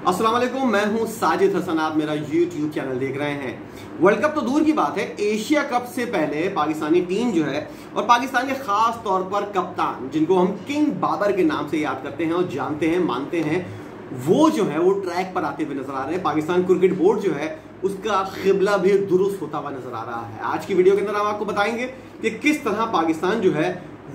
अस्सलाम वालेकुम, मैं हूं साजिद हसन। आप मेरा YouTube चैनल देख रहे हैं। वर्ल्ड कप तो दूर की बात है, एशिया कप से पहले पाकिस्तानी टीम जो है और पाकिस्तान के खास तौर पर कप्तान जिनको हम किंग बाबर के नाम से याद करते हैं और जानते हैं, मानते हैं, वो जो है वो ट्रैक पर आते हुए नजर आ रहे हैं। पाकिस्तान क्रिकेट बोर्ड जो है उसका क़िबला भी दुरुस्त होता हुआ नजर आ रहा है। आज की वीडियो के अंदर हम आपको बताएंगे कि किस तरह पाकिस्तान जो है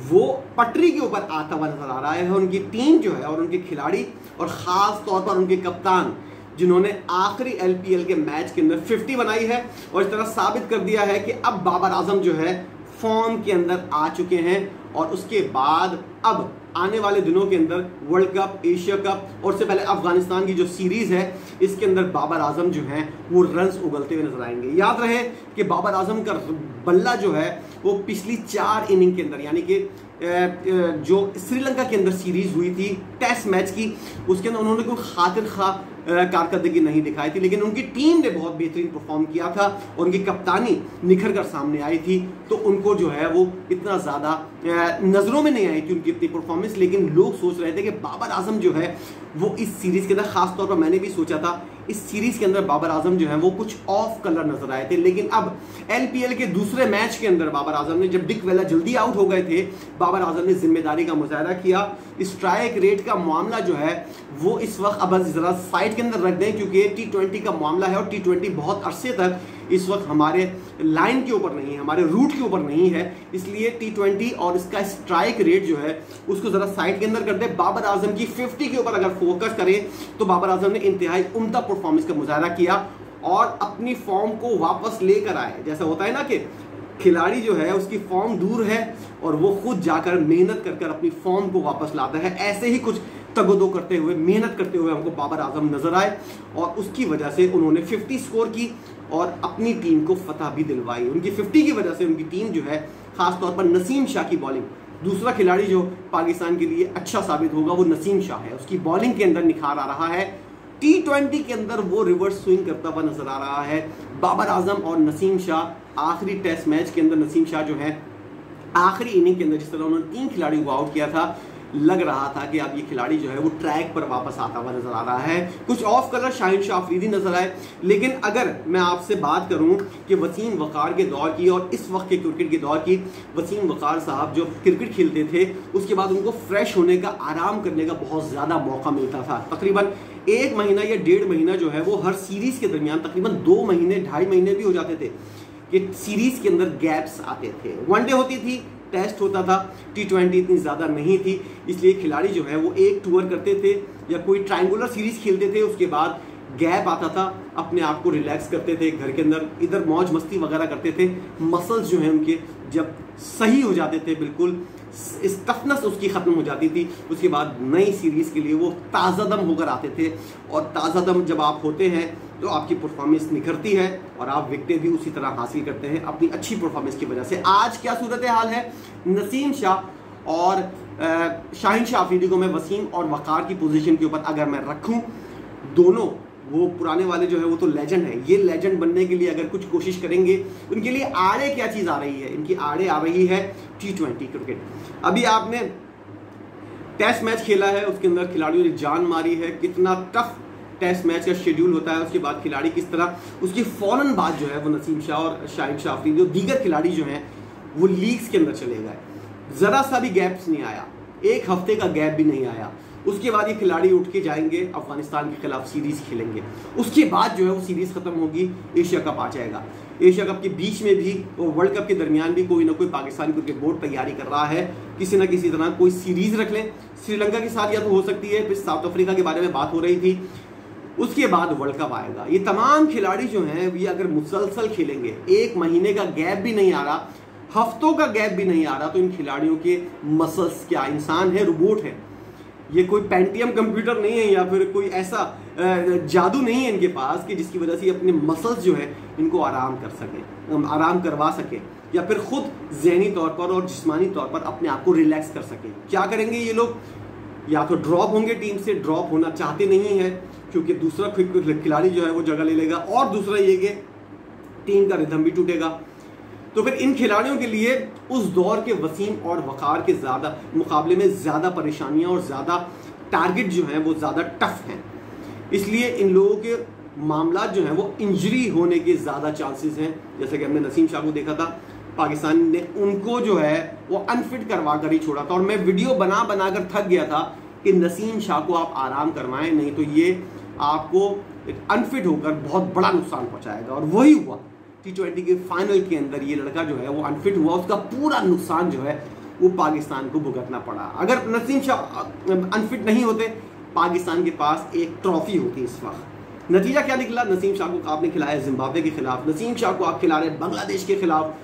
वो पटरी के ऊपर आता हुआ नजर आ रहा है। उनकी टीम जो है और उनके खिलाड़ी और ख़ास तौर पर उनके कप्तान जिन्होंने आखिरी LPL के मैच के अंदर 50 बनाई है और इस तरह साबित कर दिया है कि अब बाबर आजम जो है फॉर्म के अंदर आ चुके हैं। और उसके बाद अब आने वाले दिनों के अंदर वर्ल्ड कप, एशिया कप और उससे पहले अफगानिस्तान की जो सीरीज है इसके अंदर बाबर आजम जो है वो रन्स उगलते हुए नजर आएंगे। याद रहे कि बाबर आजम का बल्ला जो है वो पिछली 4 इनिंग के अंदर, यानी कि जो श्रीलंका के अंदर सीरीज हुई थी टेस्ट मैच की, उसके अंदर उन्होंने कोई खातिर खा कारकर्दगी नहीं दिखाई थी, लेकिन उनकी टीम ने बहुत बेहतरीन परफॉर्म किया था और उनकी कप्तानी निखर कर सामने आई थी। तो उनको जो है वो इतना ज़्यादा नज़रों में नहीं आई थी उनकी इतनी परफॉर्मेंस, लेकिन लोग सोच रहे थे कि बाबर आजम जो है वो इस सीरीज़ के अंदर, ख़ास तौर पर मैंने भी सोचा था इस सीरीज़ के अंदर बाबर आजम जो है वो कुछ ऑफ कलर नजर आए थे। लेकिन अब LPL के दूसरे मैच के अंदर बाबर आजम ने, जब डिक वेला जल्दी आउट हो गए थे, बाबर आजम ने जिम्मेदारी का मुजाहरा किया। स्ट्राइक रेट का मामला जो है वो इस वक्त अब ज़रा साइड के अंदर रख दें, क्योंकि T20 का मामला है और T20 बहुत अरसे तक इस वक्त हमारे लाइन के ऊपर नहीं है, हमारे रूट के ऊपर नहीं है। इसलिए T20 और इसका स्ट्राइक रेट जो है उसको ज़रा साइड के अंदर कर दे। बाबर आजम की 50 के ऊपर अगर फोकस करें तो बाबर आजम ने इंतहाई उम्दा परफॉर्मेंस का मुजाहरा किया और अपनी फॉर्म को वापस लेकर आए। जैसा होता है ना कि खिलाड़ी जो है उसकी फॉर्म दूर है और वो खुद जाकर मेहनत कर अपनी फॉर्म को वापस लाता है, ऐसे ही कुछ तगदो करते हुए, मेहनत करते हुए हमको बाबर आजम नजर आए और उसकी वजह से उन्होंने 50 स्कोर की और अपनी टीम को फतह भी दिलवाई। उनकी 50 की वजह से उनकी टीम जो है, खास तौर पर नसीम शाह की बॉलिंग, दूसरा खिलाड़ी जो पाकिस्तान के लिए अच्छा साबित होगा वो नसीम शाह है। उसकी बॉलिंग के अंदर निखार आ रहा है। T20 के अंदर वो रिवर्स स्विंग करता हुआ नजर आ रहा है। बाबर आजम और नसीम शाह आखिरी टेस्ट मैच के अंदर, नसीम शाह जो है आखिरी इनिंग के अंदर जिस तरह उन्होंने 3 खिलाड़ियों को आउट किया था, लग रहा था कि अब ये खिलाड़ी जो है वो ट्रैक पर वापस आता हुआ नजर आ रहा है। कुछ ऑफ कलर शाहिन शाह अफरीदी नजर आए। लेकिन अगर मैं आपसे बात करूं कि वसीम वकार के दौर की और इस वक्त के क्रिकेट के दौर की, वसीम वकार साहब जो क्रिकेट खेलते थे उसके बाद उनको फ्रेश होने का, आराम करने का बहुत ज़्यादा मौका मिलता था। तकरीबन 1 महीना या 1.5 महीना जो है वो हर सीरीज़ के दरमियान, तकरीबन 2 महीने, 2.5 महीने भी हो जाते थे कि सीरीज़ के अंदर गैप्स आते थे। वनडे होती थी, टेस्ट होता था, T20 इतनी ज़्यादा नहीं थी, इसलिए खिलाड़ी जो है वो एक टूर करते थे या कोई ट्रायंगुलर सीरीज़ खेलते थे, उसके बाद गैप आता था, अपने आप को रिलैक्स करते थे, घर के अंदर इधर मौज मस्ती वगैरह करते थे। मसल्स जो हैं उनके जब सही हो जाते थे, बिल्कुल टफनेस उसकी ख़त्म हो जाती थी, उसके बाद नई सीरीज़ के लिए वो ताज़ा दम होकर आते थे। और ताज़ा दम जब आप होते हैं तो आपकी परफॉर्मेंस निखरती है और आप विकेटें भी उसी तरह हासिल करते हैं अपनी अच्छी परफॉर्मेंस की वजह से। आज क्या सूरत हाल है, नसीम शाह और शाहिन शाह अफरीदी को मैं वसीम और वकार की पोजीशन के ऊपर अगर मैं रखूं, दोनों वो पुराने वाले जो है वो तो लेजेंड है। ये लेजेंड बनने के लिए अगर कुछ कोशिश करेंगे, उनके लिए आड़े क्या चीज़ आ रही है, इनकी आड़े आ रही है T20 क्रिकेट। अभी आपने टेस्ट मैच खेला है, उसके अंदर खिलाड़ियों ने जान मारी है, कितना टफ टेस्ट मैच का शेड्यूल होता है। उसके बाद खिलाड़ी किस तरह, उसकी फौरन बाद जो है वो नसीम शाह और शाहिन शाह अफरीदी और दीगर खिलाड़ी जो हैं वो लीग्स के अंदर चले गए। ज़रा सा भी गैप्स नहीं आया, 1 हफ्ते का गैप भी नहीं आया। उसके बाद ये खिलाड़ी उठ के जाएंगे, अफगानिस्तान के खिलाफ सीरीज़ खेलेंगे, उसके बाद जो है वो सीरीज़ ख़त्म होगी, एशिया कप आ जाएगा। एशिया कप के बीच में भी और वर्ल्ड कप के दरमियान भी कोई ना कोई पाकिस्तान क्रिकेट बोर्ड तैयारी कर रहा है, किसी ना किसी तरह कोई सीरीज़ रख लें। श्रीलंका के साथ या तो हो सकती है, फिर साउथ अफ्रीका के बारे में बात हो रही थी, उसके बाद वर्ल्ड कप आएगा। ये तमाम खिलाड़ी जो हैं ये अगर मुसलसल खेलेंगे, 1 महीने का गैप भी नहीं आ रहा, हफ्तों का गैप भी नहीं आ रहा, तो इन खिलाड़ियों के मसल्स क्या, इंसान है, रोबोट है, ये कोई पेंटियम कंप्यूटर नहीं है या फिर कोई ऐसा जादू नहीं है इनके पास कि जिसकी वजह से अपने मसल्स जो है इनको आराम कर सकें, आराम करवा सकें या फिर खुद जहनी तौर पर और जिस्मानी तौर पर अपने आप को रिलैक्स कर सकें। क्या करेंगे ये लोग, या तो ड्रॉप होंगे, टीम से ड्रॉप होना चाहते नहीं है क्योंकि दूसरा खिलाड़ी जो है वो जगह ले लेगा, और दूसरा ये कि टीम का रिदम भी टूटेगा। तो फिर इन खिलाड़ियों के लिए उस दौर के वसीम और वकार के ज़्यादा मुकाबले में ज़्यादा परेशानियां और ज़्यादा टारगेट जो हैं वो ज़्यादा टफ हैं। इसलिए इन लोगों के मामला जो हैं वो इंजरी होने के ज़्यादा चांसेस हैं। जैसे कि हमने नसीम शाह को देखा था, पाकिस्तान ने उनको जो है वो अनफिट करवा कर ही छोड़ा था, और मैं वीडियो बना कर थक गया था कि नसीम शाह को आप आराम करवाएं, नहीं तो ये आपको अनफिट होकर बहुत बड़ा नुकसान पहुंचाएगा। और वही हुआ, T20 के फाइनल के अंदर ये लड़का जो है वो अनफिट हुआ, उसका पूरा नुकसान जो है वो पाकिस्तान को भुगतना पड़ा। अगर नसीम शाह अनफिट नहीं होते, पाकिस्तान के पास एक ट्रॉफी होती इस वक्त। नतीजा क्या निकला? नसीम शाह को आपने खिलाया जिम्बाब्वे के खिलाफ, नसीम शाह को आप खिला रहे बांग्लादेश के खिलाफ,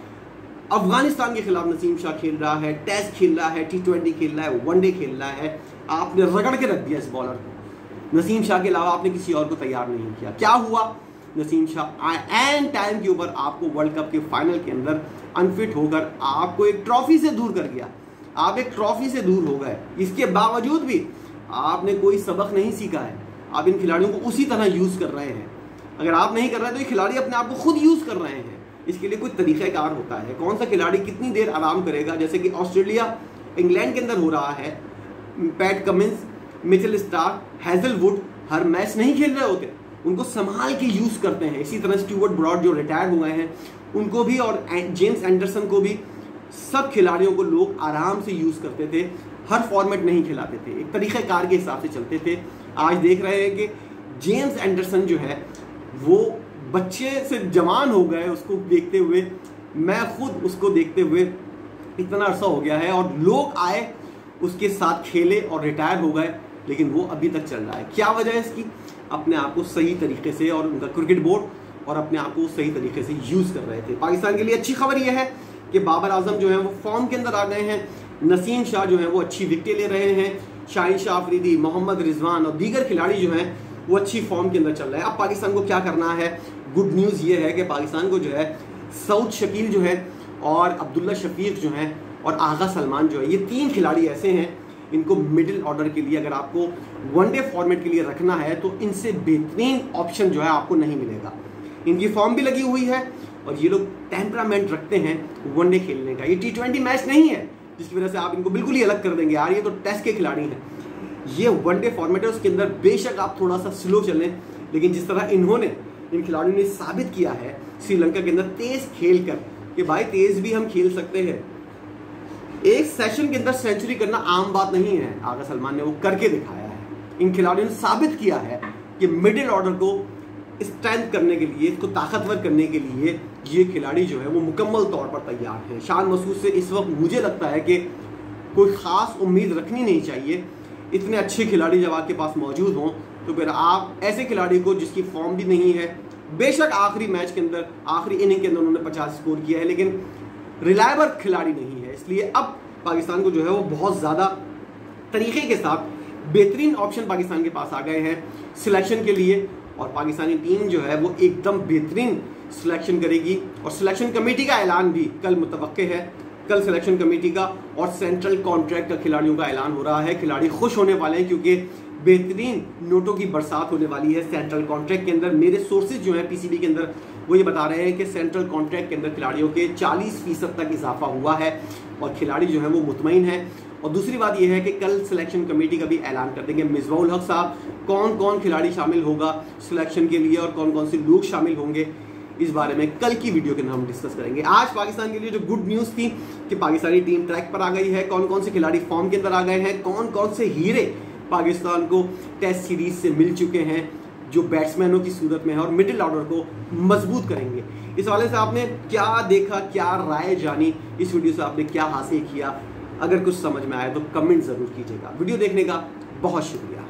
अफगानिस्तान के खिलाफ नसीम शाह खेल रहा है, टेस्ट खेल रहा है, T20 खेल रहा है, वनडे खेल रहा है। आपने रगड़ के रख दिया इस बॉलर को। नसीम शाह के अलावा आपने किसी और को तैयार नहीं किया। क्या हुआ? नसीम शाह एन टाइम के ऊपर आपको वर्ल्ड कप के फाइनल के अंदर अनफिट होकर आपको एक ट्रॉफी से दूर कर दिया। आप एक ट्रॉफी से दूर हो गए। इसके बावजूद भी आपने कोई सबक नहीं सीखा है। आप इन खिलाड़ियों को उसी तरह यूज कर रहे हैं। अगर आप नहीं कर रहे तो ये खिलाड़ी अपने आप को खुद यूज कर रहे हैं। इसके लिए कोई तरीक़ाकार होता है। कौन सा खिलाड़ी कितनी देर आराम करेगा? जैसे कि ऑस्ट्रेलिया इंग्लैंड के अंदर हो रहा है, Pat Cummins, Mitchell Starc, Hazlewood हर मैच नहीं खेल रहे होते, उनको संभाल के यूज करते हैं। इसी तरह स्टीवर्ट ब्रॉड जो रिटायर हुए हैं उनको भी, और जेम्स एंडरसन को भी, सब खिलाड़ियों को लोग आराम से यूज करते थे, हर फॉर्मेट नहीं खिलाते थे, एक तरीक़ाकार के हिसाब से चलते थे। आज देख रहे हैं कि जेम्स एंडरसन जो है वो बच्चे से जवान हो गए, उसको देखते हुए, मैं खुद उसको देखते हुए इतना अरसा हो गया है, और लोग आए उसके साथ खेले और रिटायर हो गए, लेकिन वो अभी तक चल रहा है। क्या वजह है इसकी? अपने आप को सही तरीके से, और उनका क्रिकेट बोर्ड और अपने आप को सही तरीके से यूज कर रहे थे। पाकिस्तान के लिए अच्छी खबर यह है कि बाबर आजम जो है वो फॉर्म के अंदर आ गए हैं, नसीम शाह जो है वो अच्छी विकेटें ले रहे हैं, शाहिन शाह अफरीदी, मोहम्मद रिजवान और दीगर खिलाड़ी जो हैं वो अच्छी फॉर्म के अंदर चल रहे हैं। अब पाकिस्तान को क्या करना है? गुड न्यूज़ ये है कि पाकिस्तान को जो है सऊद शकील जो है और अब्दुल्ला शफीक जो हैं और आगा सलमान जो है, ये 3 खिलाड़ी ऐसे हैं, इनको मिडिल ऑर्डर के लिए अगर आपको वनडे फॉर्मेट के लिए रखना है तो इनसे बेहतरीन ऑप्शन जो है आपको नहीं मिलेगा। इनकी फॉर्म भी लगी हुई है और ये लोग टेम्परामेंट रखते हैं वनडे खेलने का। ये T20 मैच नहीं है जिसकी वजह से आप इनको बिल्कुल ही अलग कर देंगे, यार ये तो टेस्ट के खिलाड़ी हैं। ये वनडे फॉर्मेट है, उसके अंदर बेशक आप थोड़ा सा स्लो चलें, लेकिन जिस तरह इन्होंने, इन खिलाड़ियों ने साबित किया है श्रीलंका के अंदर तेज खेल कर कि भाई तेज भी हम खेल सकते हैं। एक सेशन के अंदर सेंचुरी करना आम बात नहीं है, आगा सलमान ने वो करके दिखाया है। इन खिलाड़ियों ने साबित किया है कि मिडिल ऑर्डर को स्ट्रेंथ करने के लिए, इसको ताकतवर करने के लिए ये खिलाड़ी जो है वो मुकम्मल तौर पर तैयार है। शान मसूद से इस वक्त मुझे लगता है कि कोई ख़ास उम्मीद रखनी नहीं चाहिए। इतने अच्छे खिलाड़ी जब आपके पास मौजूद हों तो फिर आप ऐसे खिलाड़ी को जिसकी फॉर्म भी नहीं है, बेशक आखिरी मैच के अंदर, आखिरी इनिंग के अंदर उन्होंने 50 स्कोर किया है, लेकिन रिलायबल खिलाड़ी नहीं है। इसलिए अब पाकिस्तान को जो है वो बहुत ज़्यादा तरीके के साथ बेहतरीन ऑप्शन पाकिस्तान के पास आ गए हैं सिलेक्शन के लिए, और पाकिस्तानी टीम जो है वो एकदम बेहतरीन सिलेक्शन करेगी। और सिलेक्शन कमेटी का ऐलान भी कल मुतवक्के है। कल सिलेक्शन कमेटी का और सेंट्रल कॉन्ट्रैक्ट का खिलाड़ियों का ऐलान हो रहा है। खिलाड़ी खुश होने वाले हैं क्योंकि बेहतरीन नोटों की बरसात होने वाली है सेंट्रल कॉन्ट्रैक्ट के अंदर। मेरे सोर्सेज जो है PCB के अंदर वो ये बता रहे हैं कि सेंट्रल कॉन्ट्रैक्ट के अंदर खिलाड़ियों के 40% तक इजाफा हुआ है और खिलाड़ी जो है वो मुतमईन है। और दूसरी बात यह है कि कल सिलेक्शन कमेटी का भी ऐलान कर देंगे मिसबाहुल हक साहब, कौन कौन खिलाड़ी शामिल होगा सिलेक्शन के लिए और कौन कौन से लोग शामिल होंगे, इस बारे में कल की वीडियो के अंदर हम डिस्कस करेंगे। आज पाकिस्तान के लिए जो गुड न्यूज़ थी कि पाकिस्तानी टीम ट्रैक पर आ गई है, कौन कौन से खिलाड़ी फॉर्म के अंदर आ गए हैं, कौन कौन से हीरे पाकिस्तान को टेस्ट सीरीज से मिल चुके हैं जो बैट्समैनों की सूरत में है और मिडिल ऑर्डर को मजबूत करेंगे। इस हवाले से आपने क्या देखा, क्या राय जानी, इस वीडियो से आपने क्या हासिल किया? अगर कुछ समझ में आया तो कमेंट ज़रूर कीजिएगा। वीडियो देखने का बहुत शुक्रिया।